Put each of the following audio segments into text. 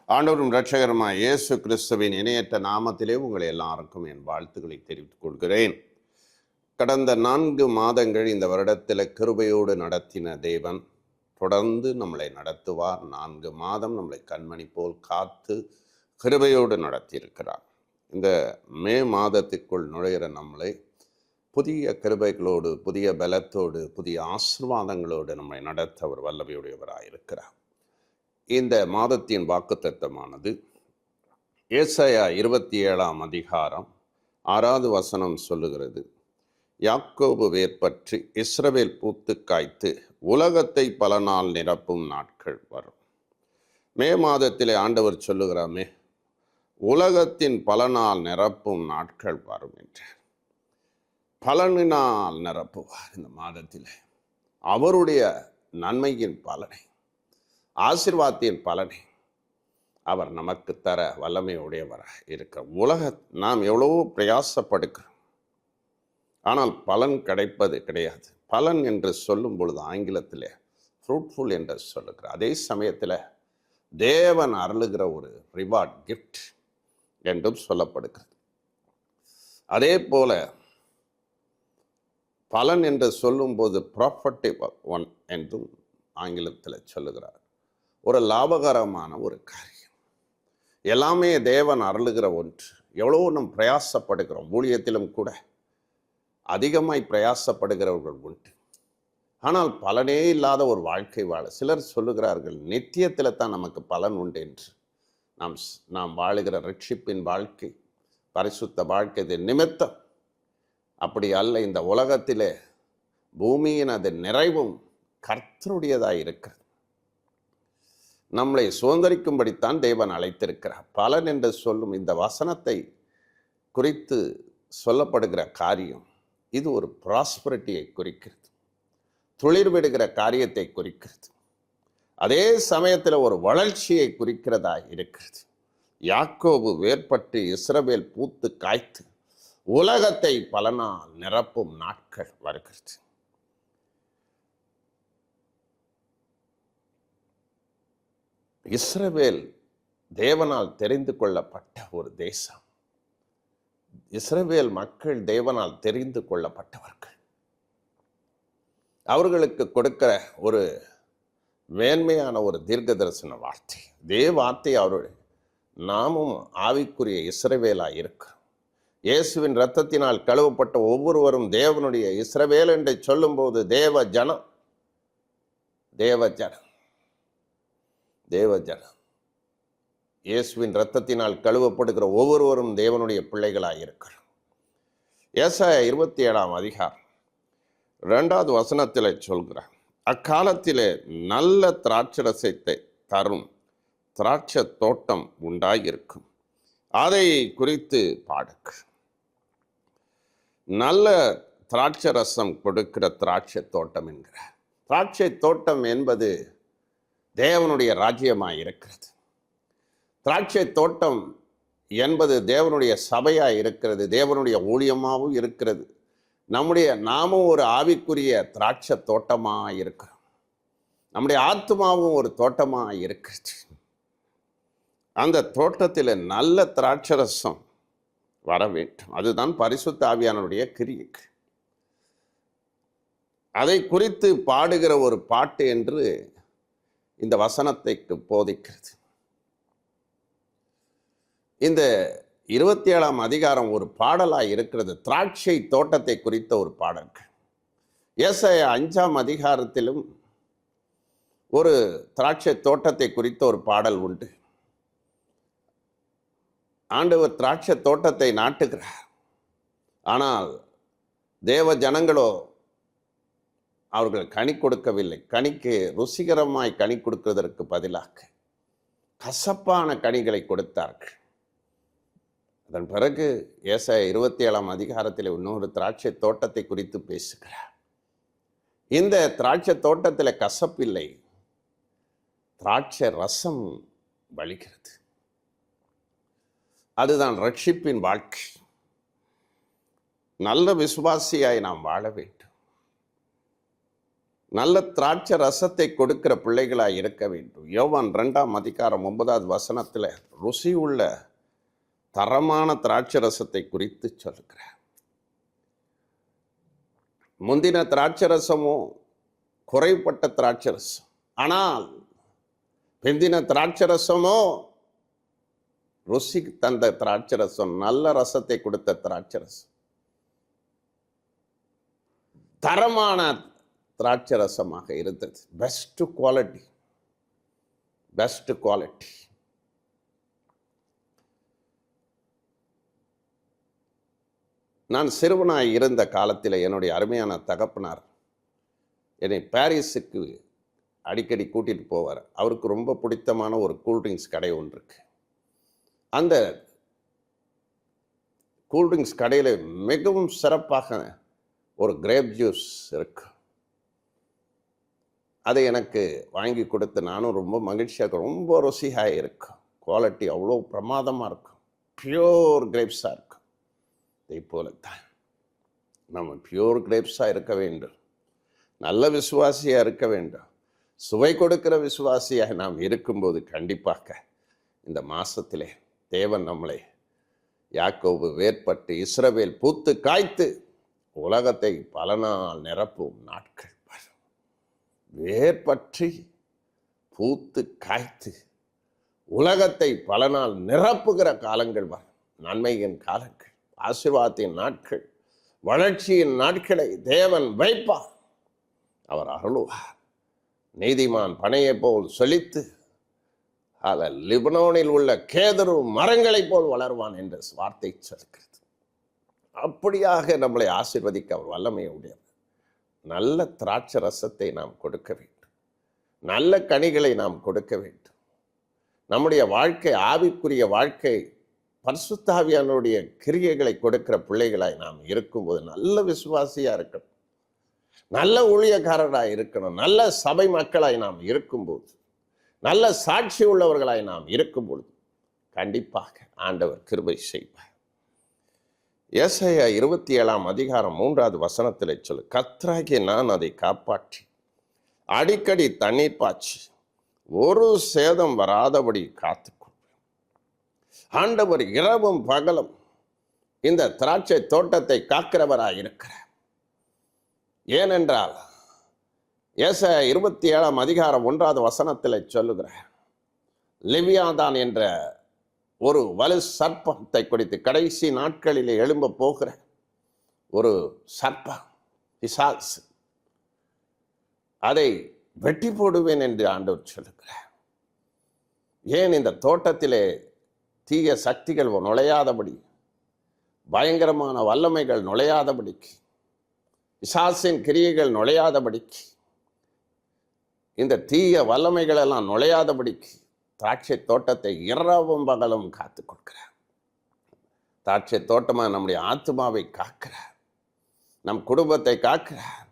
ஆண்டவரும் இரட்சகருமாய் இயேசு கிறிஸ்துவின் இணையற்ற நாமத்திலே உங்களை எல்லாருக்கும் என் வாழ்த்துக்களை தெரிவித்துக் கொள்கிறேன். கடந்த 4 மாதங்கள் இந்த வருடத்தில் கிருபையோடு நடத்தின தேவன் தொடர்ந்து நம்மளை நடத்துவார். 4 மாதம் நம்மளை கண்மணி போல் காத்து கிருபையோடு நடத்தியிருக்கிறார். இந்த மே மாதத்திற்குள் நுழைகிற நம்மளை புதிய கிருபைகளோடு, புதிய பலத்தோடு, புதிய ஆசீர்வாதங்களோடு நம்மை நடத்த அவர் வல்லமையுடையவராக இருக்கிறார். இந்த மாதத்தின் வாக்குத்தத்தமானது ஏசாயா 27ஆம் அதிகாரம் 6வது வசனம் சொல்லுகிறது, யாக்கோபு வேர்பற்றி இஸ்ரவேல் பூத்து காய்த்து உலகத்தை பல நாள் நிரப்பும் நாட்கள் வரும். மே மாதத்திலே ஆண்டவர் சொல்லுகிறாமே, உலகத்தின் பல நாள் நிரப்பும் நாட்கள் வரும் என்றார். பலனினால் நிரப்புவார். இந்த மாதத்திலே அவருடைய நன்மையின் பலனை, ஆசீர்வாதத்தின் பலனை அவர் நமக்கு தர வல்லமையுடையவராக இருக்க. நாம் எவ்வளவோ பிரயாசப்படுகிறோம், ஆனால் பலன் கிடைப்பது கிடையாது. பலன் என்று சொல்லும் பொழுது ஆங்கிலத்தில் ஃப்ரூட்ஃபுல் என்று சொல்லுகிறார். அதே சமயத்தில் தேவன் அருளுகிற ஒரு ரிவார்ட், கிஃப்ட் என்றும் சொல்லப்படுகிறது. அதே போல பலன் என்று சொல்லும்போது ப்ராஃபிட்டிவ் ஒன் என்றும் ஆங்கிலத்தில் சொல்லுகிறார். ஒரு லாபகரமான ஒரு காரியம். எல்லாமே தேவன் அருளுகிற ஒன்று. எவ்வளோ நம் பிரயாசப்படுகிறோம். ஊழியத்திலும் கூட அதிகமாய் பிரயாசப்படுகிறவர்கள் உண்டு. ஆனால் பலனே இல்லாத ஒரு வாழ்க்கை வாழ சிலர் சொல்லுகிறார்கள், நித்தியத்தில் தான் நமக்கு பலன் உண்டு என்று. நாம் வாழுகிற ரட்சிப்பின் வாழ்க்கை, பரிசுத்த வாழ்க்கை நிமித்தம் அப்படி அல்ல. இந்த உலகத்திலே பூமியின் அது நிறைவும் கர்த்தருடையதாக இருக்கிறது. நம்மளை சுதந்திரிக்கும்படித்தான் தேவன் அழைத்திருக்கிறார். பலன் என்று சொல்லும் இந்த வசனத்தை குறித்து சொல்லப்படுகிற காரியம், இது ஒரு ப்ராஸ்பரிட்டியை குறிக்கிறது, துளிர் விடுகிற காரியத்தை குறிக்கிறது. அதே சமயத்தில் ஒரு வளர்ச்சியை குறிக்கிறதா இருக்கிறது. யாக்கோபு வேர்பட்டு இஸ்ரவேல் பூத்து காய்த்து உலகத்தை பல நாள் நிரப்பும் நாட்கள் வருகிறது. இஸ்ரவேல் தேவனால் தெரிந்து கொள்ளப்பட்ட ஒரு தேசம். இஸ்ரவேல் மக்கள் தேவனால் தெரிந்து கொள்ளப்பட்டவர்கள். அவர்களுக்கு கொடுக்கிற ஒரு மேன்மையான ஒரு தீர்க்க தரிசன வார்த்தை. இதே வார்த்தை அவருடைய நாமும் ஆவிக்குரிய இஸ்ரவேலாக இருக்கிறோம். இயேசுவின் இரத்தத்தினால் கழுவப்பட்ட ஒவ்வொருவரும் தேவனுடைய இஸ்ரவேல் என்று சொல்லும்போது தேவ ஜனம், இயேசுவின் இரத்தத்தினால் கழுவப்படுகிற ஒவ்வொருவரும் தேவனுடைய பிள்ளைகளாக இருக்கிறோம். ஏசாயா 27ஆம் அதிகாரம் 2வது வசனத்தில் சொல்கிறார், அக்காலத்திலே நல்ல திராட்சரசத்தை தரும் திராட்சை தோட்டம் உண்டாயிருக்கும், அதை குறித்து பாடுக்கு. நல்ல திராட்சை ரசம் கொடுக்கிற திராட்சை தோட்டம் என்கிறார். திராட்சை தோட்டம் என்பது தேவனுடைய ராஜ்யமாக இருக்கிறது. திராட்சை தோட்டம் என்பது தேவனுடைய சபையாக இருக்கிறது, தேவனுடைய ஊழியமாகவும் இருக்கிறது. நாமும் ஒரு ஆவிக்குரிய திராட்சை தோட்டமாக இருக்கிறோம். நம்முடைய ஆத்மாவும் ஒரு தோட்டமாக இருக்கிறது. அந்த தோட்டத்தில் நல்ல திராட்சரசம் வர வேண்டும். அதுதான் பரிசுத்த ஆவியானவருடைய கிரியை. அதை குறித்து பாடுகிற ஒரு பாட்டு என்று இந்த வசனத்தை போதிக்கிறது. இந்த 27ஆம் அதிகாரம் ஒரு பாடலாக இருக்கிறது. திராட்சை தோட்டத்தை குறித்த ஒரு பாடல்கள். ஏசாயா 5ஆம் அதிகாரத்திலும் ஒரு திராட்சை தோட்டத்தை குறித்த ஒரு பாடல் உண்டு. ஆண்டவர் திராட்சை தோட்டத்தை நாட்டுகிறார். ஆனால் தேவ ஜனங்களோ அவர்கள் கனி கொடுக்கவில்லை. கனிக்கு ருசிகரமாய் கனி கொடுக்கிறதற்கு பதிலாக கசப்பான கனிகளை கொடுத்தார்கள். அதன் பிறகு ஏசாயா 27ஆம் அதிகாரத்தில் இன்னொரு திராட்சை தோட்டத்தை குறித்து பேசுகிறார். இந்த திராட்சை தோட்டத்தில் கசப்பில்லை, திராட்சை ரசம் வழிகிறது. அதுதான் ரட்சிப்பின் வாழ்க்கை. நல்ல விசுவாசியாய் நாம் வாழ வேண்டும். நல்ல திராட்சை ரசத்தை கொடுக்கிற பிள்ளைகளாய் இருக்க வேண்டும். யோவான் 2:9 ருசி உள்ள தரமான திராட்சை ரசத்தை குறித்து சொல்லுகிறார். முந்தின திராட்சை ரசமோ குறைப்பட்ட திராட்சை ரசம், ஆனால் பிந்தின திராட்சை ரசமோ ருசி தந்த திராட்சை ரசம், நல்ல ரசத்தை கொடுத்த திராட்சை ரசம், தரமான திராட்சை ரசமாக இருந்தது. Best quality. நான் சிறுவனாய் இருந்த காலத்தில் என்னுடைய அருமையான தகப்பனார் என்னை பாரிஸுக்கு அடிக்கடி கூட்டிகிட்டு போவார். அவருக்கு ரொம்ப பிடித்தமான ஒரு கூல்ட்ரிங்க்ஸ் கடை ஒன்று இருக்கு. அந்த கூல்ட்ரிங்க்ஸ் கடையில் மிகவும் சிறப்பாக ஒரு கிரேப் ஜூஸ் இருக்கு. அதை எனக்கு வாங்கி கொடுத்து நானும் ரொம்ப மகிழ்ச்சியாக, ரொம்ப ருசியாக இருக்கும். குவாலிட்டி அவ்வளோ பிரமாதமாக இருக்கும். பியூர் கிரேப்ஸாக இருக்கும். இதை போலத்தான் நம்ம பியூர் கிரேப்ஸாக இருக்க வேண்டும். நல்ல விசுவாசியாக இருக்க வேண்டும். சுவை கொடுக்கிற விசுவாசியாக நாம் இருக்கும்போது கண்டிப்பாக இந்த மாசத்திலே தேவன் நம்மளை யாக்கோபு வேர்பட்டு இஸ்ரவேல் பூத்து காய்த்து உலகத்தை பல நாள் நிரப்பும் நாட்கள் வரும். வேர்பற்றி பூத்து காய்த்து உலகத்தை பல நாள் நிரப்புகிற காலங்கள் வரும். நன்மையின் காலங்கள், ஆசீர்வாதத்தின் நாட்கள், வளர்ச்சியின் நாட்களை தேவன் வைப்பார். அவர் அருளுவார். நீதிமான் பனையை போல் செழித்து லிபனோனில் உள்ள கேதுரு மரங்களைப் போல் வளருவான் என்ற வார்த்தை சொல்கிறது. அப்படியாக நம்மளை ஆசீர்வதிக்க அவர் வல்லமை உடையவர். நல்ல திராட்சை ரசத்தை நாம் கொடுக்க வேண்டும். நல்ல கனிகளை நாம் கொடுக்க வேண்டும். நம்முடைய வாழ்க்கை, ஆவிக்குரிய வாழ்க்கை, பரிசுத்தாவியானுடைய கிரியைகளை கொடுக்கிற பிள்ளைகளாய் நாம் இருக்கும்போது நல்ல விசுவாசியா இருக்கணும், நல்ல ஊழியக்காரராய் இருக்கணும். நல்ல சபை மக்களாய் நாம் இருக்கும்போது, நல்ல சாட்சி உள்ளவர்களாய் நாம் இருக்கும்பொழுது கண்டிப்பாக ஆண்டவர் கிருபை செய்வார். ஏசாயா 27:3 சொல்லு, கர்த்தராகிய நான் அதை காப்பாற்றி அடிக்கடி தண்ணீர் பாய்ச்சி ஒரு சேதம் வராதபடி காத்துக்கொள்வேன். ஆண்டவர் இரவும் பகலும் இந்த திராட்சை தோட்டத்தை காக்கிறவராய் இருக்கிறார். ஏனென்றால் ஏசாயா 27:1 சொல்லுகிறார், லிவியாதான் என்ற ஒரு வலு சர்ப்பத்தை குறித்து, கடைசி நாட்களிலே எழும்ப போகிற ஒரு சர்ப்பம், பிசாசு, அதை வெட்டி போடுவேன் என்று ஆண்டவர் சொல்லுகிறார். ஏன் இந்த தோட்டத்திலே தீய சக்திகள் நுழையாதபடி, பயங்கரமான வல்லமைகள் நுழையாதபடிக்கு, பிசாசின் கிரியைகள் நுழையாதபடிக்கு, இந்த தீய வல்லமைகள் எல்லாம் நுழையாதபடிக்கு திராட்சை தோட்டத்தை இரவும் பகலும் காத்து கொடுக்கிறார். திராட்சை தோட்டமாக நம்முடைய ஆத்மாவை காக்கிறார், நம் குடும்பத்தை காக்கிறார்.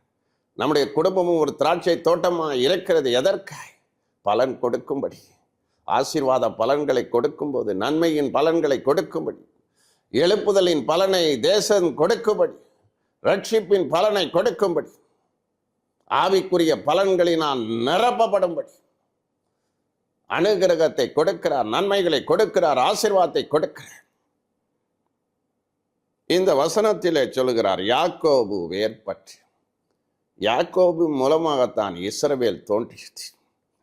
நம்முடைய குடும்பமும் ஒரு திராட்சை தோட்டமாக இருக்கிறது. எதற்காய்? பலன் கொடுக்கும்படி, ஆசீர்வாத பலன்களை கொடுக்கும்போது, நன்மையின் பலன்களை கொடுக்கும்படி, எழுப்புதலின் பலனை தேசம் கொடுக்கும்படி, ரட்சிப்பின் பலனை கொடுக்கும்படி, ஆவிக்குரிய பலன்களினால் நிரப்பப்படும்படி அனுகிரகத்தை கொடுக்கிறார், நன்மைகளை கொடுக்கிறார், ஆசீர்வாதத்தை கொடுக்கிறார். இந்த வசனத்திலே சொல்லுகிறார், யாக்கோபு வேர்பற்றி. யாக்கோபு மூலமாகத்தான் இஸ்ரவேல் தோன்றியது.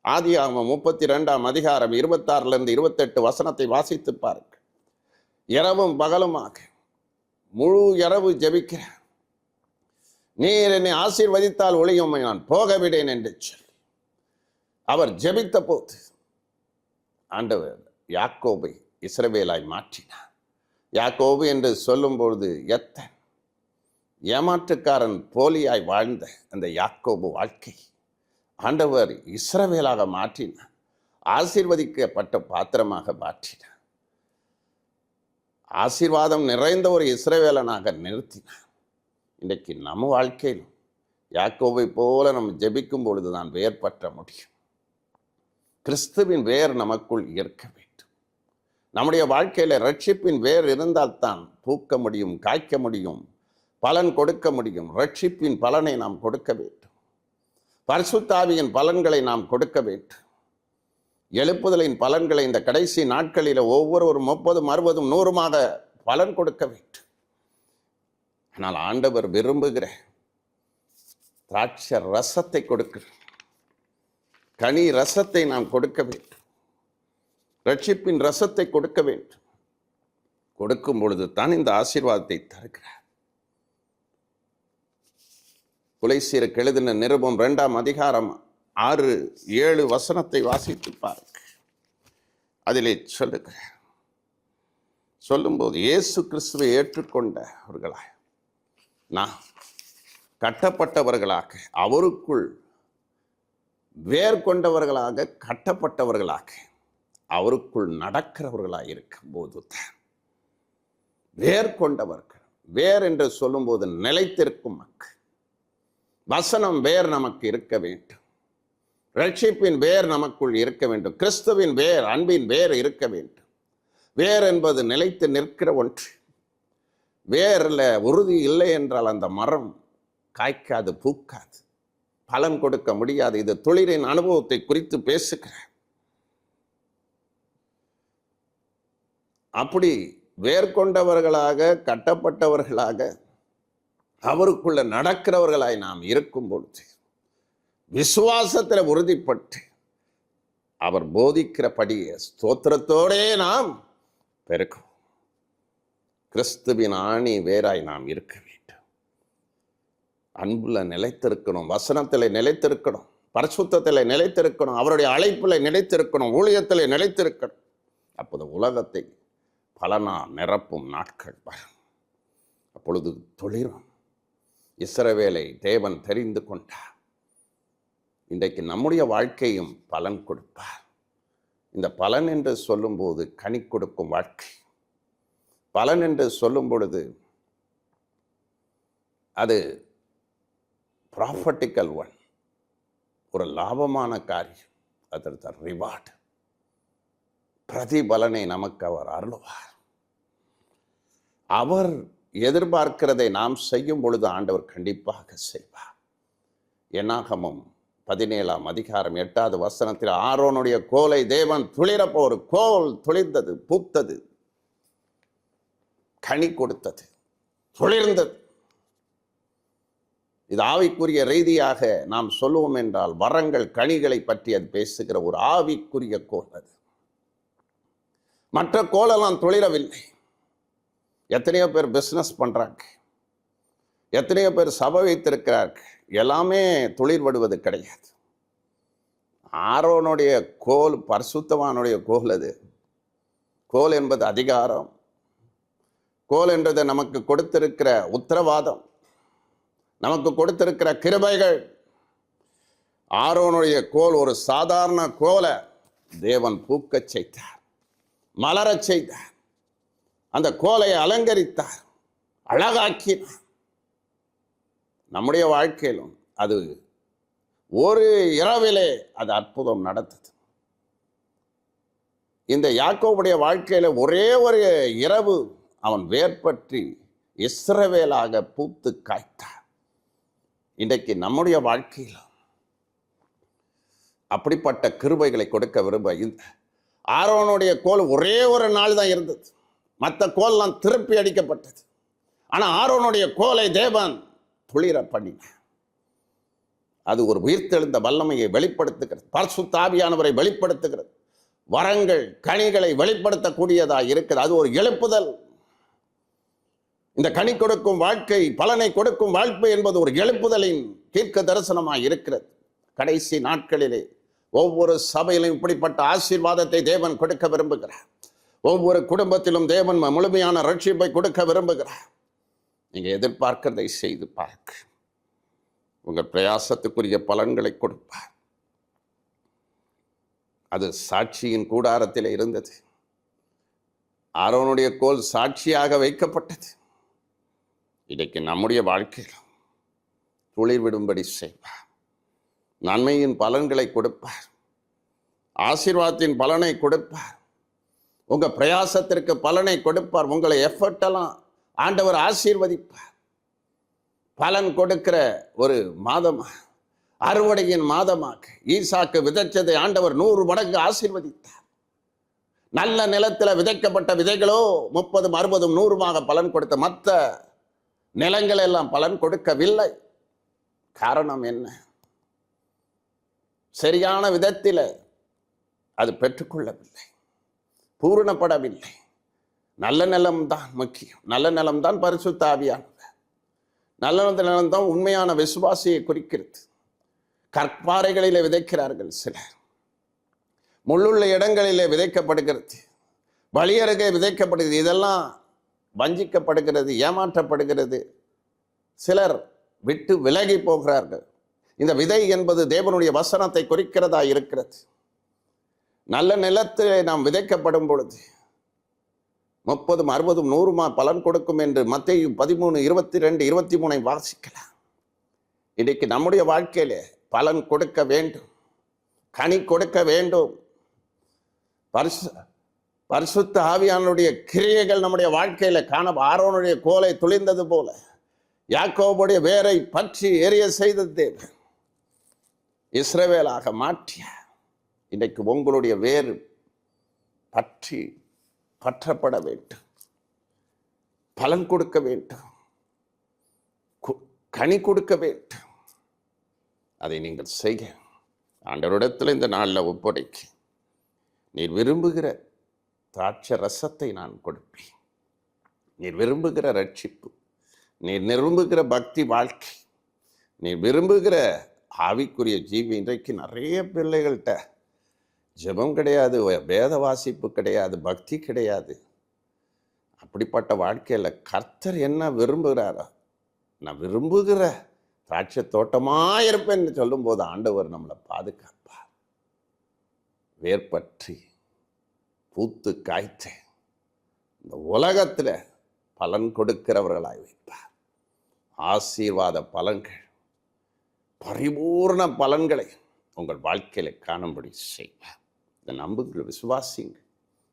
ஆதியாகமம் 32:26-28 வாசித்து பாருங்கள். இரவும் பகலுமாக முழு இரவு ஜெபிக்கிறார். நீர் என்னை ஆசீர்வதித்தால் ஒளியும் நான் போகவிடேன் என்று சொல்லி அவர் ஜெபித்த போது ஆண்டவர் யாக்கோபை இஸ்ரவேலாய் மாற்றினார். யாக்கோபு என்று சொல்லும் பொழுது எத்தன் ஏமாற்றுக்காரன் போலியாய் வாழ்ந்த அந்த யாக்கோபு வாழ்க்கை ஆண்டவர் இஸ்ரவேலாக மாற்றினார். ஆசீர்வதிக்கப்பட்ட பாத்திரமாக மாற்றினார். ஆசீர்வாதம் நிறைந்த ஒரு இஸ்ரவேலனாக நிறுத்தினார். இன்றைக்கு நம்ம வாழ்க்கையிலும் யாக்கோபை போல நம்ம ஜெபிக்கும் பொழுது தான் வேர் பற்ற முடியும். கிறிஸ்துவின் வேர் நமக்குள் இருக்க வேண்டும். நம்முடைய வாழ்க்கையில ரட்சிப்பின் வேர் இருந்தால்தான் பூக்க முடியும், காய்க்க முடியும், பலன் கொடுக்க முடியும். ரட்சிப்பின் பலனை நாம் கொடுக்க வேண்டும். பரிசுத்த ஆவியின் பலன்களை நாம் கொடுக்க வேண்டும். எழுப்புதலின் பலன்களை இந்த கடைசி நாட்களில் ஒவ்வொருவரும் 30, 60, 100 பலன் கொடுக்க வேண்டும். ஆனால் ஆண்டவர் விரும்புகிற திராட்சை ரசத்தை கொடுக்கிற கனி ரசத்தை நாம் கொடுக்க வேண்டும். ரட்சிப்பின் ரசத்தை கொடுக்க வேண்டும். கொடுக்கும் பொழுது தான் இந்த ஆசீர்வாதத்தை தருகிறார். கொலைசீருக்கு எழுதின நிருபம் 2ஆம் அதிகாரம் 6, 7 வசனத்தை வாசித்து பாருங்க. அதிலே சொல்லும்போது இயேசு கிறிஸ்துவை ஏற்றுக்கொண்டவர்களாக நான் கட்டப்பட்டவர்களாக, அவருக்குள் வேர் கொண்டவர்களாக, கட்டப்பட்டவர்களாக, அவருக்குள் நடக்கிறவர்களாக இருக்கும் போது தான் வேர் கொண்டவர்கள். வேர் என்று சொல்லும்போது நிலைத்திருக்கும் மக்கள். வசனம் வேர் நமக்கு இருக்க வேண்டும். ரட்சிப்பின் வேர் நமக்குள் இருக்க வேண்டும். கிறிஸ்துவின் வேர், அன்பின் வேர் இருக்க வேண்டும். வேர் என்பது நிலைத்து நிற்கிற ஒன்று. வேரில் உறுதி இல்லை என்றால் அந்த மரம் காய்க்காது, பூக்காது, பலன் கொடுக்க முடியாது. இது தொழிலின் அனுபவத்தை குறித்து பேசுகிறேன். அப்படி வேர் கொண்டவர்களாக, கட்டப்பட்டவர்களாக, அவருக்குள்ள நடக்கிறவர்களாய் நாம் இருக்கும் பொழுது விசுவாசத்தில் உறுதிப்பட்டு அவர் போதிக்கிறபடி ஸ்தோத்திரத்தோடே நாம் பெருக்கும். கிறிஸ்துவின் ஆணி வேராய் நாம் இருக்க வேண்டும். அன்புல நிலைத்திருக்கணும், வசனத்தில் நிலைத்திருக்கணும், பரிசுத்தத்தில் நிலைத்திருக்கணும், அவருடைய அழைப்பில் நிலைத்திருக்கணும், ஊழியத்தில் நிலைத்திருக்கணும். அப்போது உலகத்தை பலனா நிரப்பும் நாட்கள் வரும். அப்பொழுது தொழிலும். இஸ்ரவேலை தேவன் தெரிந்து கொண்டார். இன்றைக்கு நம்முடைய வாழ்க்கையும் பலன் கொடுப்பார். இந்த பலன் என்று சொல்லும்போது கனி கொடுக்கும் வாழ்க்கை. பலன் என்று சொல்லும் பொழுது அது ப்ராஃபட்டிக்கல் ஒன், ஒரு லாபமான காரியம். அதற்கு ரிவார்டு, பிரதிபலனை நமக்கு அவர் அருளுவார். அவர் எதிர்பார்க்கிறதை நாம் செய்யும் பொழுது ஆண்டவர் கண்டிப்பாக செய்வார். என்னாகமம் 17ஆம் அதிகாரம் 8வது வசனத்தில் ஆரோனுடைய கோலை தேவன் துளிரப்போ ஒரு கோல் துளிர்ந்தது, பூத்தது, கனி கொடுத்தது, துளிர்ந்தது. இது ஆவிக்குரிய ரீதியாக நாம் சொல்லுவோம் என்றால் வரங்கள், கனிகளை பற்றி அது பேசுகிற ஒரு ஆவிக்குரிய கோல். அது மற்ற கோலெல்லாம் துளிரவில்லை. எத்தனையோ பேர் பிஸ்னஸ் பண்ணுறாங்க, எத்தனையோ பேர் சபை வைத்திருக்கிறார்கள், எல்லாமே துளிர் விடுவது கிடையாது. ஆரோனுடைய கோல் பரிசுத்தவானுடைய கோல். அது கோல் என்பது அதிகாரம். கோல் என்றது நமக்கு கொடுத்திருக்கிற உத்தரவாதம், நமக்கு கொடுத்திருக்கிற கிருபைகள். ஆரோனுடைய கோல் ஒரு சாதாரண கோலை தேவன் பூக்கச் செய்தார், மலரச் செய்தார். அந்த கோலை அலங்கரித்தார், அழகாக்கினார். நம்முடைய வாழ்க்கையிலும் அது ஒரு இரவிலே அது அற்புதம் நடந்தது. இந்த யாக்கோபுடைய வாழ்க்கையில ஒரே ஒரு இரவு அவன் வேர்பற்றி இஸ்ரவேலாக பூத்து காய்த்தார். இன்றைக்கு நம்முடைய வாழ்க்கையில் அப்படிப்பட்ட கிருபைகளை கொடுக்க விரும்ப. ஆரோனுடைய கோல் ஒரே ஒரு நாள் தான் இருந்தது, மற்ற கோல்லாம் திருப்பி அடிக்கப்பட்டது. ஆனால் ஆரோனுடைய கோலை தேவன் துளிர பண்ணினார். அது ஒரு உயிர்த்தெழுந்த வல்லமையை வெளிப்படுத்துகிறது, பரிசுத்த ஆவியானவரை வெளிப்படுத்துகிறது, வரங்கள், கனிகளை வெளிப்படுத்தக்கூடியதாக இருக்குது. அது ஒரு எழுப்புதல். இந்த கனி கொடுக்கும் வாழ்க்கை, பலனை கொடுக்கும் வாழ்க்கை என்பது ஒரு எழுப்புதலின் தீர்க்க தரிசனமாக இருக்கிறது. கடைசி நாட்களிலே ஒவ்வொரு சபையிலும் இப்படிப்பட்ட ஆசீர்வாதத்தை தேவன் கொடுக்க விரும்புகிறார். ஒவ்வொரு குடும்பத்திலும் தேவன் முழுமையான ரட்சிப்பை கொடுக்க விரும்புகிறார். நீங்க எதிர்பார்க்கிறதை செய்து பார்க்க உங்கள் பிரயாசத்துக்குரிய பலன்களை கொடுப்பார். அது சாட்சியின் கூடாரத்தில் இருந்தது. ஆரோனுடைய கோல் சாட்சியாக வைக்கப்பட்டது. இன்றைக்கு நம்முடைய வாழ்க்கையில் துளிர் விடும்படி செய்வார். நன்மையின் பலன்களை கொடுப்பார், ஆசீர்வாதத்தின் பலனை கொடுப்பார், உங்க பிரயாசத்திற்கு பலனை கொடுப்பார். உங்களை எஃபர்ட்டெல்லாம் ஆண்டவர் ஆசீர்வதிப்பார். பலன் கொடுக்கிற ஒரு மாதம் அறுவடையின் மாதமாக ஈசாக்கு விதைச்சதை ஆண்டவர் 100 மடங்கு ஆசீர்வதித்தார். நல்ல நிலத்தில் விதைக்கப்பட்ட விதைகளோ 30, 60, 100 பலன் கொடுத்த மற்ற நிலங்கள் எல்லாம் பலன் கொடுக்கவில்லை. காரணம் என்ன? சரியான விதத்தில் அது பெற்றுக்கொள்ளவில்லை, பூரணப்படவில்லை. நல்ல நிலம்தான் முக்கியம். நல்ல நிலம்தான் பரிசுத்த ஆவியானவர். நல்ல நிலம்தான் உண்மையான விசுவாசியை குறிக்கிறது. கற்பாறைகளிலே விதைக்கிறார்கள் சிலர், முள்ளுள்ள இடங்களிலே விதைக்கப்படுகிறது, வழியருகே விதைக்கப்படுகிறது. இதெல்லாம் வஞ்சிக்கப்படுகிறது, ஏமாற்றப்படுகிறது. சிலர் விட்டு விலகி போகிறார்கள். இந்த விதை என்பது தேவனுடைய வசனத்தை குறிக்கிறதா இருக்கிறது. நல்ல நிலத்திலே நாம் விதைக்கப்படும் பொழுது 30, 60, 100 பலன் கொடுக்கும் என்று மத்தேயு 13, 22, 23 வாசிக்கலாம். இன்றைக்கு நம்முடைய வாழ்க்கையிலே பலன் கொடுக்க வேண்டும், கனி கொடுக்க வேண்டும். பரிசுத்த ஆவியானுடைய கிரியைகள் நம்முடைய வாழ்க்கையில காண ஆரோனுடைய கோலை துளிர்ந்தது போல யாக்கோபுடைய வேரை பற்றி எரிய செய்த தேவன் இஸ்ரவேலாக மாற்றிய இன்றைக்கு உங்களுடைய வேறு பற்றப்பட வேண்டும், பலன் கொடுக்க வேண்டும், கனி கொடுக்க வேண்டும். அதை நீங்கள் செய்ய ஆண்டவரிடத்தில் இந்த நாளில் ஒப்படைக்க, நீர் விரும்புகிற திராட்சை ரசத்தை நான் கொடுப்பேன். நீர் விரும்புகிற ரட்சிப்பு, நீர் விரும்புகிற பக்தி வாழ்க்கை, நீர் விரும்புகிற ஆவிக்குரிய ஜீவி. இன்றைக்கு நிறைய பிள்ளைகள்கிட்ட ஜெபம் கிடையாது, வேத வாசிப்பு கிடையாது, பக்தி கிடையாது. அப்படிப்பட்ட வாழ்க்கையில் கர்த்தர் என்ன விரும்புகிறாரோ, நான் விரும்புகிற திராட்சை தோட்டமாக இருப்பேன்னு சொல்லும்போது ஆண்டவர் நம்மளை பாதுகாப்பார். வேர்பற்றி பூத்து காய்த்த இந்த உலகத்தில் பலன் கொடுக்கிறவர்களாய் வைப்பார். ஆசீர்வாத பலன்கள், பரிபூர்ண பலன்களை உங்கள் வாழ்க்கையில காணும்படி செய்வார். இதை நம்புங்கள், விசுவாசிங்க,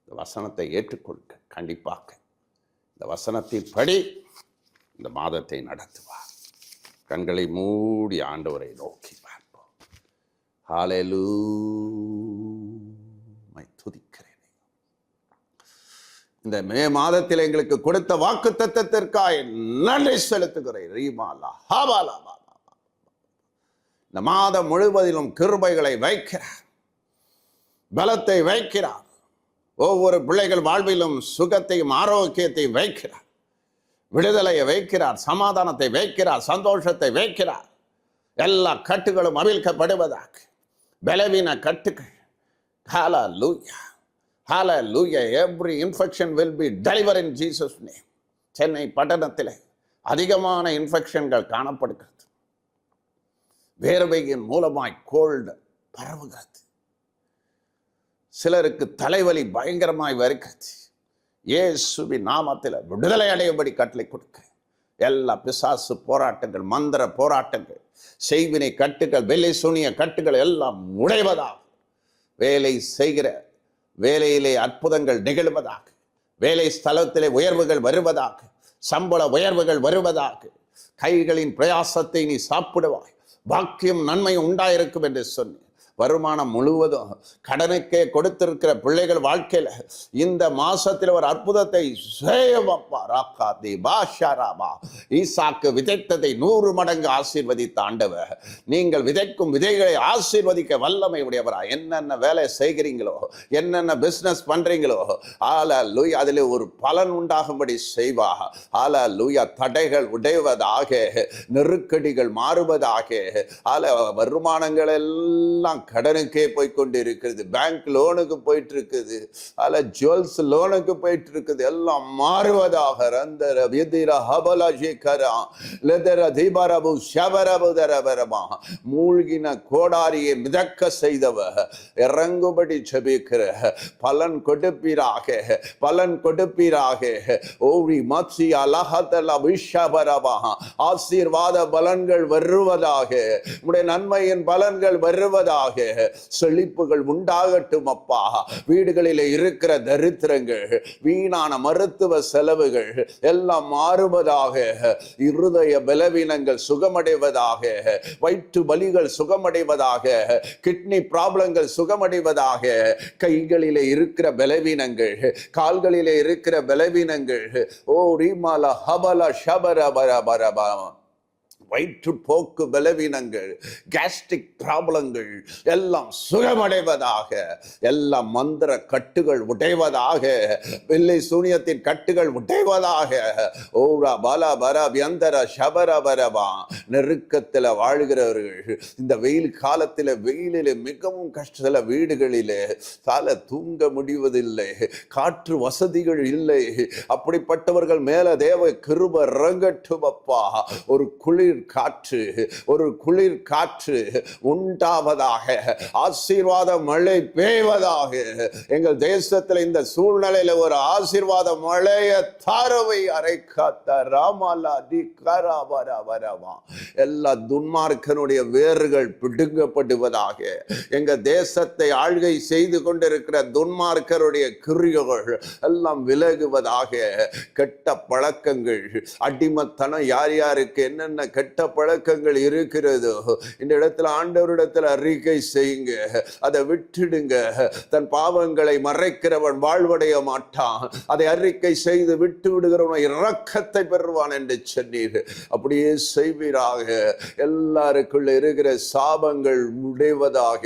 இந்த வசனத்தை ஏற்றுக்கொள்க. கண்டிப்பாக இந்த வசனத்தின் படி இந்த மாதத்தை நடத்துவார். கண்களை மூடி ஆண்டவரை நோக்கி பார்ப்போம். ஹல்லேலூயா, துதிக்கிறேன். இந்த மே மாதத்தில் எங்களுக்கு கொடுத்த வாக்கு தத்தத்திற்காக நன்றி செலுத்துகிறேன். ரீமாலா ஹாபாலா. இந்த மாதம் முழுவதிலும் கிருபைகளை வைக்கிறார், பலத்தை வைக்கிறார். ஒவ்வொரு பிள்ளைகள் வாழ்விலும் சுகத்தையும் ஆரோக்கியத்தையும் வைக்கிறார், விடுதலையை வைக்கிறார், சமாதானத்தை வைக்கிறார், சந்தோஷத்தை வைக்கிறார். எல்லா கட்டுகளும் அவிழ்க்கப்படுவதாக, பலவீன கட்டுகள். ஹல்லேலூயா, ஹல்லேலூயா. Every infection will be delivered in Jesus name. Chennai பட்டணத்தில் அதிகமான இன்ஃபெக்ஷன்கள் காணப்படுகிறது. வேர்வையின் மூலமாய் கோல்டு பரவுகிறது. சிலருக்கு தலைவலி பயங்கரமாய் வருகிறது. இயேசுவின் நாமத்தில் விடுதலை அடையும்படி கட்டளை கொடுக்க. எல்லா பிசாசு போராட்டங்கள், மந்திர போராட்டங்கள், செய்வினை கட்டுகள், வெள்ளை சூனிய கட்டுகள் எல்லாம் உடைவதாக. வேலை செய்கிற வேலையிலே அற்புதங்கள் நிகழ்வதாக, வேலை ஸ்தலத்திலே உயர்வுகள் வருவதாக, சம்பள உயர்வுகள் வருவதாக. கைகளின் பிரயாசத்தை நீ சாப்பிடுவாய், பாக்கியம் நன்மை உண்டாயிருக்கும் என்று சொன்னேன். வருமானம் முழுவதும் கடனுக்கே கொடுத்திருக்கிற பிள்ளைகள் வாழ்க்கையில் இந்த மாசத்தில் ஒரு அற்புதத்தை ஈசாக்கு விதைத்ததை 100 மடங்கு ஆசீர்வதித்த ஆண்டவர், நீங்கள் விதைக்கும் விதைகளை ஆசீர்வதிக்க வல்லமை உடையவரா. என்னென்ன வேலை செய்கிறீங்களோ, என்னென்ன பிசினஸ் பண்றீங்களோ, ஹல்லேலூயா, அதில் ஒரு பலன் உண்டாகும்படி செய்வா. ஹல்லேலூயா. தடைகள் உடைவதாக, நெருக்கடிகள் மாறுவதாக. வருமானங்கள் எல்லாம் கடனுக்கே போய்கொண்டு இருக்கிறது, பேங்க் லோனுக்கு போயிட்டு இருக்குது, அல்ல ஜுவல்ஸ் லோனுக்கு போயிட்டு இருக்குது, எல்லாம் மாறுவதாக. மூழ்கின கோடாரியை மிதக்க செய்தவர் இறங்கும்படி ஜெபிக்கிற, பலன் கொடுப்பீராக, பலன் கொடுப்பீராக. ஓரி மத்சி அலஹதல விஷபரவா. ஆசீர்வாத பலன்கள் வருவதாக, உடைய நன்மையின் பலன்கள் வருவதாக. மாறுவதாக. செழிப்புகள் உண்டாகட்டும் அப்பா. வீடுகளில் இருக்கிற தரித்திரங்கள், வீணான மருத்துவ செலவுகள் எல்லாம் மாறுவதாக. இருதய பலவீனங்கள் சுகமடைவதாக. வயிற்று வலிகள் சுகமடைவதாக. கிட்னி ப்ராப்ளங்கள் சுகமடைவதாக. கைகளிலே இருக்கிற பலவீனங்கள், கால்களிலே இருக்கிற பலவீனங்கள், ஓ ரீமாலா ஹபலா ஷபர பர பரபா, வயிற்றுப்போக்கு பலவீனங்கள், கேஸ்ட்ரிக் ப்ராப்ளங்கள் எல்லாம் சுகமடைவதாக. எல்லாம் மந்திர கட்டுகள் உடைவதாக. வெள்ளை சூனியத்தின் கட்டுகள் உடைவதாக. ஓரா பாலா பரா வியந்தர ஷபர பரபா. நெருக்கத்தில் வாழ்கிறவர்கள் இந்த வெயில் காலத்தில், வெயிலில் மிகவும் கஷ்டத்தில், வீடுகளிலே கால தூங்க முடிவதில்லை, காற்று வசதிகள் இல்லை. அப்படிப்பட்டவர்கள் மேல தேவ கிருபை இறங்கட்டும் அப்பா. ஒரு குளிர் காற்று, ஒரு குளிர் காற்று உண்டாவதாக. ஆசீர்வாத மழை பெய்வதாக. எங்கள் தேசத்தில் இந்த சூழ்நிலையில ஒரு ஆசீர்வாத மழையை தாரவை அரைக்காத்த ராமலா தி கராவரவரவா. எல்லா துன்மார்க்கனுடைய வேர்கள் பிடுங்கப்படுவதாக. எங்க தேசத்தை ஆள்கை செய்து கொண்டிருக்கிற துன்மார்க்கருடைய கிரியைகள் எல்லாம் விலகுவதாக. கெட்ட பழக்கங்கள், அடிமத்தனம், யார் யாருக்கு என்னென்ன கெட்ட பழக்கங்கள் இருக்கிறதோ இந்த இடத்துல ஆண்டவரிடத்தில் அறிக்கை செய்யுங்க. அதை விட்டுடுங்க. தன் பாவங்களை மறைக்கிறவன் வாழ்வடைய மாட்டான். அதை அறிக்கை செய்து விட்டு விடுகிறவன் இரக்கத்தை பெறுவான் என்று சொன்னீர். அப்படியே செய்வீராக. எல்லாருக்குள்ள இருக்கிற சாபங்கள் உடைவதாக.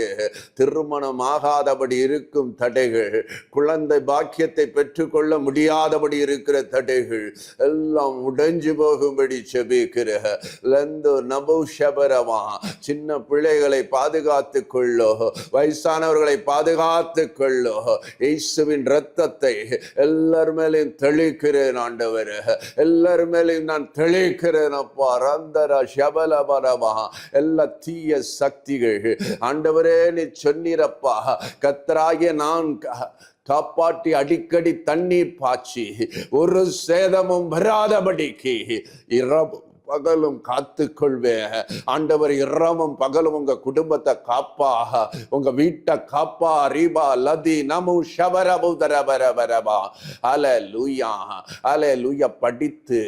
திருமணம் ஆகாதபடி இருக்கும் தடைகள், குழந்தை பாக்கியத்தை பெற்றுக்கொள்ள முடியாதபடி இருக்கிற தடைகள் எல்லாம் உடைஞ்சு போகும்படி செபிக்கிற சின்ன பிள்ளைகளை பாதுகாத்துக் கொள்ளோ, வயசானவர்களை பாதுகாத்துக் கொள்ளோ. இயேசுவின் இரத்தத்தை எல்லார் மேலையும் தெளிக்கிறேன் ஆண்டவர். எல்லார் மேலையும் நான் தெளிக்கிறேன் அப்பா. ரந்தர ஷபலபரமா. எல்லா தீய சக்திகள் ஆண்டவரே நீ சொன்னீரப்பா. கர்த்தராகிய நான் காப்பாற்றி அடிக்கடி தண்ணீர் பாய்ச்சி ஒரு சேதமும் வராதபடிக்கு இரவு பகலும் காத்து கொள்வேன் ஆண்டவர். இரவும் பகலும் உங்க குடும்பத்தை காப்பா, உங்க வீட்டை காப்பா. ரீபா லதி நமு ஷபரபு தரபரபரபா. அல்லேலூயா, அல்லேலூயா. படித்து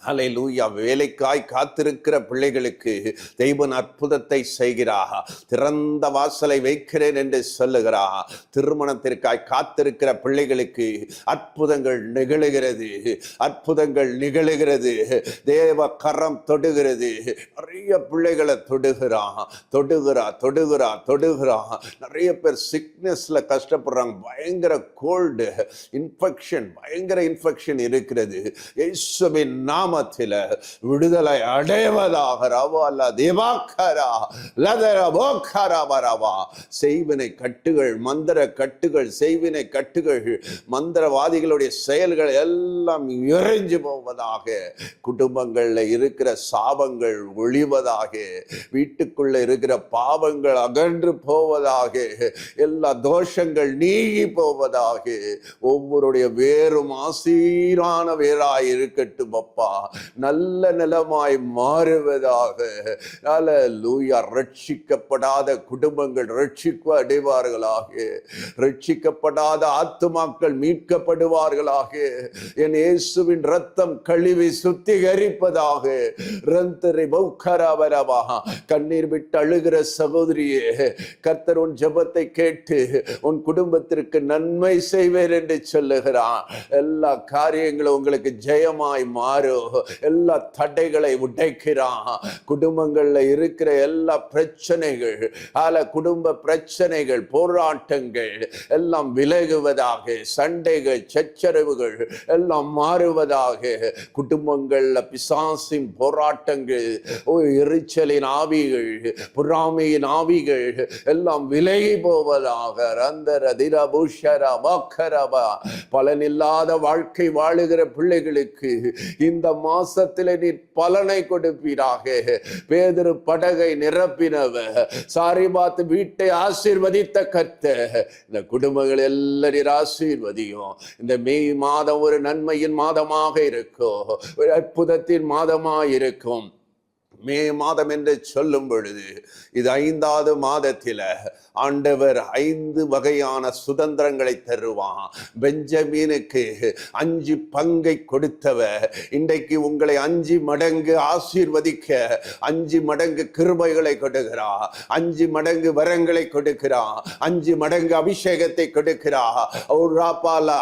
ஹல்லேலூயா வேலைக்காய் காத்திருக்கிற பிள்ளைகளுக்கு தெய்வன் அற்புதத்தை செய்கிறா. திறந்த வாசலை வைக்கிறேன் என்று சொல்லுகிறா. திருமணத்திற்காய் காத்திருக்கிற பிள்ளைகளுக்கு அற்புதங்கள் நிகழுகிறது, அற்புதங்கள் நிகழுகிறது. தேவ கரம் தொடுகிறது. நிறைய பிள்ளைகளை தொடுகிறா, தொடுகிறா, தொடுகிறா, தொடுகிறா. நிறைய பேர் சிக்னஸ்ல கஷ்டப்படுறாங்க. பயங்கர கோல்டு இன்ஃபெக்ஷன், பயங்கர இன்ஃபெக்ஷன் இருக்கிறது. இயேசுவின் நாம விடுதலை அடைவதாக. செய்வினை கட்டுகள், மந்திர கட்டுகள், செய்வினை கட்டுகள், மந்திரவாதிகளுடைய செயல்கள் எல்லாம் இறைஞ்சு போவதாக. குடும்பங்கள்ல இருக்கிற சாபங்கள் ஒழிவதாக. வீட்டுக்குள்ள இருக்கிற பாவங்கள் அகன்று போவதாக. எல்லா தோஷங்கள் நீங்கி போவதாக. ஒவ்வொருடைய வேறும் ஆசீரான வேறாய் இருக்கட்டும் அப்பா. நல்ல நிலமாய் மாறுவதாக. அல்லேலூயா. ரட்சிக்கப்படாத குடும்பங்கள் ரட்சிக்க அடைவார்களாக. ரட்சிக்கப்படாத ஆத்துமாக்கள் மீட்கப்படுவார்களாக. என் இயேசுவின் ரத்தம் கழுவி சுத்திகரிப்பதாக. கண்ணீர் விட்டு அழுகிற சகோதரியே, கர்த்தர் உன் ஜெபத்தை கேட்டு உன் குடும்பத்திற்கு நன்மை செய்வேன் என்று சொல்லுகிறான். எல்லா காரியங்களும் உங்களுக்கு ஜெயமாய் மாறும். எல்லா தடைகளை உடைக்கிறான். குடும்பங்கள்ல இருக்கிற எல்லா பிரச்சனைகள், குடும்ப பிரச்சனைகள், போராட்டங்கள் எல்லாம் விலகுவதாக. சண்டைகள், சச்சரவுகள் எல்லாம் மாறுவதாக. குடும்பங்கள்ல பிசாசின் போராட்டங்கள், எரிச்சலின் ஆவிகள், பொறாமையின் ஆவிகள் எல்லாம் விலகி போவதாக. பலனில்லாத வாழ்க்கை வாழுகிற பிள்ளைகளுக்கு இந்த மாசத்திலே நீர் பலனை கொடுப்பீராக. பேதுரு படகை நிரப்பினவர், சாரிபாத் வீட்டை ஆசீர்வதித்த கர்த்தர் இந்த குடும்பங்கள் எல்லாரும் ஆசீர்வதியும். இந்த மே மாதம் ஒரு நன்மையின் மாதமாக இருக்கும், ஒரு அற்புதத்தின் மாதமாக இருக்கும். மே மாதம் என்று சொல்லும் பொழுது இது 5வது மாதத்தில் ஆண்டவர் 5 வகையான சுதந்திரங்களை தருவான். பெஞ்சமீனுக்கு 5 பங்கை கொடுத்தவர் இன்றைக்கு உங்களை 5 மடங்கு ஆசீர்வதிக்க 5 மடங்கு கிருபைகளை கொடுக்கிறார், 5 மடங்கு வரங்களை கொடுக்கிறார், 5 மடங்கு அபிஷேகத்தை கொடுக்கிறார்,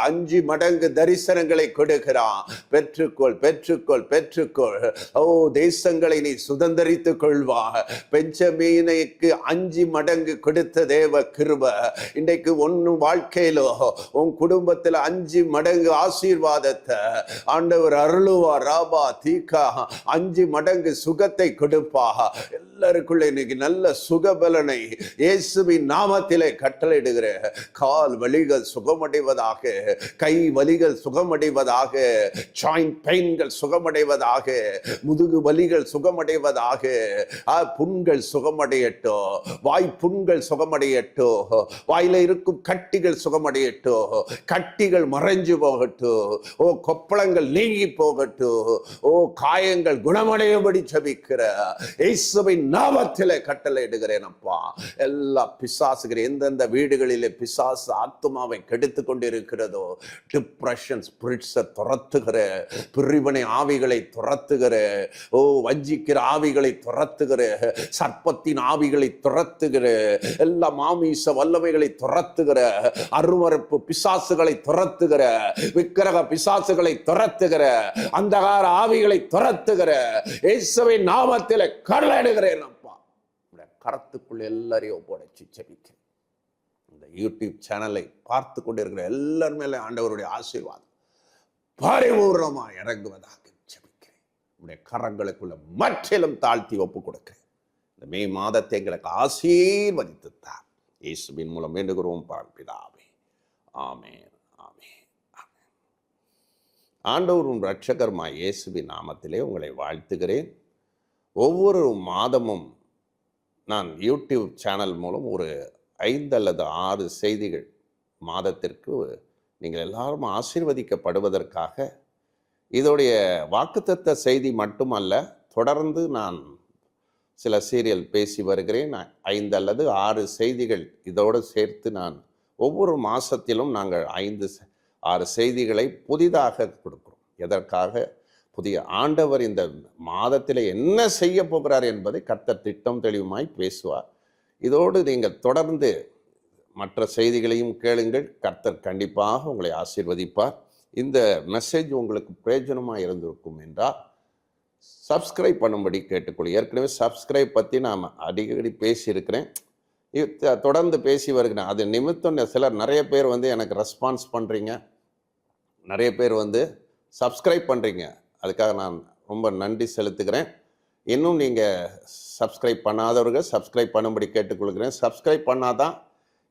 5 மடங்கு தரிசனங்களை கொடுக்கிறார். பெற்றுக்கொள் பெற்றுக்கொள் பெற்றுக்கொள். ஓ, தேசங்களை நீ சுதந்தரித்துக் கொள்வா. பெஞ்சமீனுக்கு 5 மடங்கு கொடுத்த தேவ கிருபை இன்றைக்கு ஒன்னு வாழ்க்கையிலோ உன் குடும்பத்தில் 5 மடங்கு ஆசீர்வாதத்தை ஆண்டவர் அருளுவா. ராபா தீகா 5 மடங்கு சுகத்தை கொடுப்பா. எல்லாருக்குள்ள இன்னைக்கு நல்ல சுகபலனை இயேசுவின் நாமத்திலே கட்டளையிடுகிற. கால் வலிகள் சுகமடைவதாக, கை வலிகள் சுகமடைவதாக, ஜாயிண்ட் பெயின்கள் சுகமடைவதாக, முதுகு வலிகள் சுகமடைவதாக, புண்கள் சுகமடையட்டும், வாய் புண்கள் சுகமடையட்டும், வாயில இருக்கும் கட்டிகள் சுகமடையட்டும், கட்டிகள் மறைஞ்சு போகட்டும், ஓ கொப்பளங்கள் நீங்கி போகட்டும், ஓ காயங்கள் குணமடையபடி ஜெபிக்கிற இயேசுவின் நாமத்திலே கட்டளையிடுகிறேன் அப்பா. எல்லா பிசாசுகிற எந்தெந்த வீடுகளிலே பிசாசு ஆத்துமாவை கெடுத்து கொண்டிருக்கிறதோ, டிப்ரெஷன் ஸ்பிரிட்ஸை துரத்துகிற, பிரிவினை ஆவிகளை துரத்துகிற, ஓ வஞ்சிக்கிற ஆவிகளை துரத்துகிற, சர்ப்பத்தின் ஆவிகளை துரத்துகிற, எல்லா மாமிச வல்லமைகளை துரத்துகிற, அருவருப்பு பிசாசுகளை துரத்துகிற, விக்கிரக பிசாசுகளை துரத்துகிற, அந்தகார ஆவிகளை துரத்துகிற இயேசுவின் நாமத்தில் கட்டளையிடுகிறேன் அப்பா. கரத்துக்குள்ள எல்லாரையும் ஒப்படைச்சு ஜெபிக்கிறேன். இந்த யூடியூப் சேனலை பார்த்து கொண்டிருக்கிற எல்லார் மேலே ஆண்டவருடைய ஆசீர்வாதம் பரிபூர்ணமா இறங்குவதாக ஜெபிக்கிறேன். உடைய கரங்களுக்குள்ள மற்றிலும் தாழ்த்தி ஒப்பு கொடுக்கிறேன். இந்த மே மாதத்தை எங்களுக்கு ஆசீர்வதித்துத்தார். இயேசுவின் மூலம் வேண்டுகிறோம் பரம்பிதாவே. ஆமென், ஆமென், ஆமென். ஆண்டவரும் இரட்சகருமாய் இயேசுவின் நாமத்திலே உங்களை வாழ்த்துகிறேன். ஒவ்வொரு மாதமும் நான் யூடியூப் சேனல் மூலம் ஒரு 5 அல்லது 6 செய்திகள் மாதத்திற்கு நீங்கள் எல்லாரும் ஆசீர்வதிக்கப்படுவதற்காக, இதோடைய வாக்குத்தத்த செய்தி மட்டுமல்ல, தொடர்ந்து நான் சில சீரியல் பேசி வருகிறேன். 5 அல்லது 6 செய்திகள் இதோடு சேர்த்து நான் ஒவ்வொரு மாதத்திலும் நாங்கள் 5-6 செய்திகளை புதிதாக கொடுக்கிறோம். எதற்காக? புதிய ஆண்டவர் இந்த மாதத்தில் என்ன செய்ய போகிறார் என்பதை கர்த்தர் திட்டம் தெளிவுமாய் பேசுவார். இதோடு நீங்கள் தொடர்ந்து மற்ற செய்திகளையும் கேளுங்கள். கர்த்தர் கண்டிப்பாக உங்களை ஆசீர்வதிப்பார். இந்த மெசேஜ் உங்களுக்கு பிரயோஜனமாக இருந்திருக்கும் என்றால் சப்ஸ்கிரைப் பண்ணும்படி கேட்டுக்கொள்ள. ஏற்கனவே சப்ஸ்கிரைப் பற்றி நான் அடிக்கடி பேசியிருக்கிறேன், தொடர்ந்து பேசி வருகிறேன். அது நிமித்தம் நிறைய பேர் எனக்கு ரெஸ்பான்ஸ் பண்ணுறீங்க, நிறைய பேர் சப்ஸ்கிரைப் பண்ணுறீங்க. அதுக்காக நான் ரொம்ப நன்றி செலுத்துகிறேன். இன்னும் நீங்கள் சப்ஸ்கிரைப் பண்ணாதவர்கள் சப்ஸ்கிரைப் பண்ணும்படி கேட்டுக்கொள்கிறேன். சப்ஸ்கிரைப் பண்ணாதான்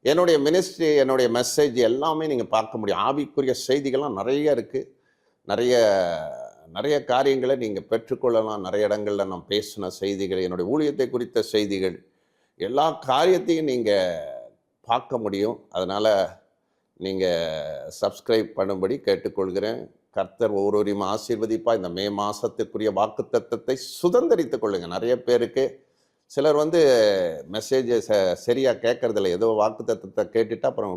என்னுடைய மினிஸ்ட்ரி, என்னுடைய மெசேஜ் எல்லாமே நீங்கள் பார்க்க முடியும். ஆவிக்குரிய செய்திகள்லாம் நிறைய இருக்குது. நிறைய காரியங்களை நீங்கள் பெற்றுக்கொள்ளலாம். நிறைய இடங்களில் நான் பேசின செய்திகள், என்னுடைய ஊழியத்தை குறித்த செய்திகள், எல்லா காரியத்தையும் நீங்கள் பார்க்க முடியும். அதனால் நீங்கள் சப்ஸ்கிரைப் பண்ணும்படி கேட்டுக்கொள்கிறேன். கர்த்தர் ஒவ்வொருவரையும் ஆசீர்வதிப்பா. இந்த மே மாதத்திற்குரிய வாக்குத்தத்தத்தை சுதந்திரித்துக் கொள்ளுங்கள். நிறைய பேருக்கு சிலர் மெசேஜை சரியாக கேட்கறதில்ல, ஏதோ வாக்குத்தத்தத்தை கேட்டுட்டு அப்புறம்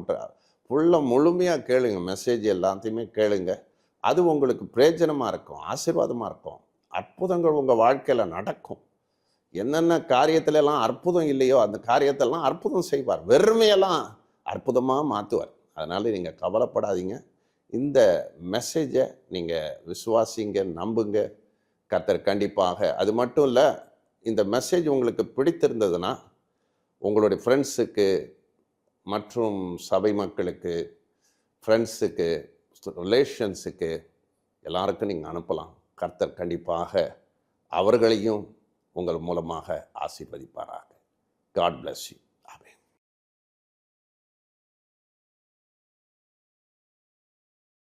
ஃபுல்லாக முழுமையாக கேளுங்க. மெசேஜ் எல்லாத்தையுமே கேளுங்க. அது உங்களுக்கு பிரயோஜனமாக இருக்கும், ஆசீர்வாதமாக இருக்கும். அற்புதங்கள் உங்கள் வாழ்க்கையில் நடக்கும். என்னென்ன காரியத்திலெல்லாம் அற்புதம் இல்லையோ அந்த காரியத்தெல்லாம் அற்புதம் செய்வார். வெறுமையெல்லாம் அற்புதமாக மாற்றுவார். அதனால் நீங்கள் கவலைப்படாதீங்க. இந்த மெசேஜை நீங்கள் விசுவாசிங்க, நம்புங்க. கர்த்தர் கண்டிப்பாக. அது மட்டும் இல்லை, இந்த மெசேஜ் உங்களுக்கு பிடித்திருந்ததுன்னா உங்களுடைய ஃப்ரெண்ட்ஸுக்கு மற்றும் சபை மக்களுக்கு, ஃப்ரெண்ட்ஸுக்கு, ரிலேஷன்ஸுக்கு எல்லாருக்கும் நீங்கள் அனுப்பலாம். கர்த்தர் கண்டிப்பாக அவர்களையும் உங்கள் மூலமாக ஆசீர்வதிப்பாராக. God bless you.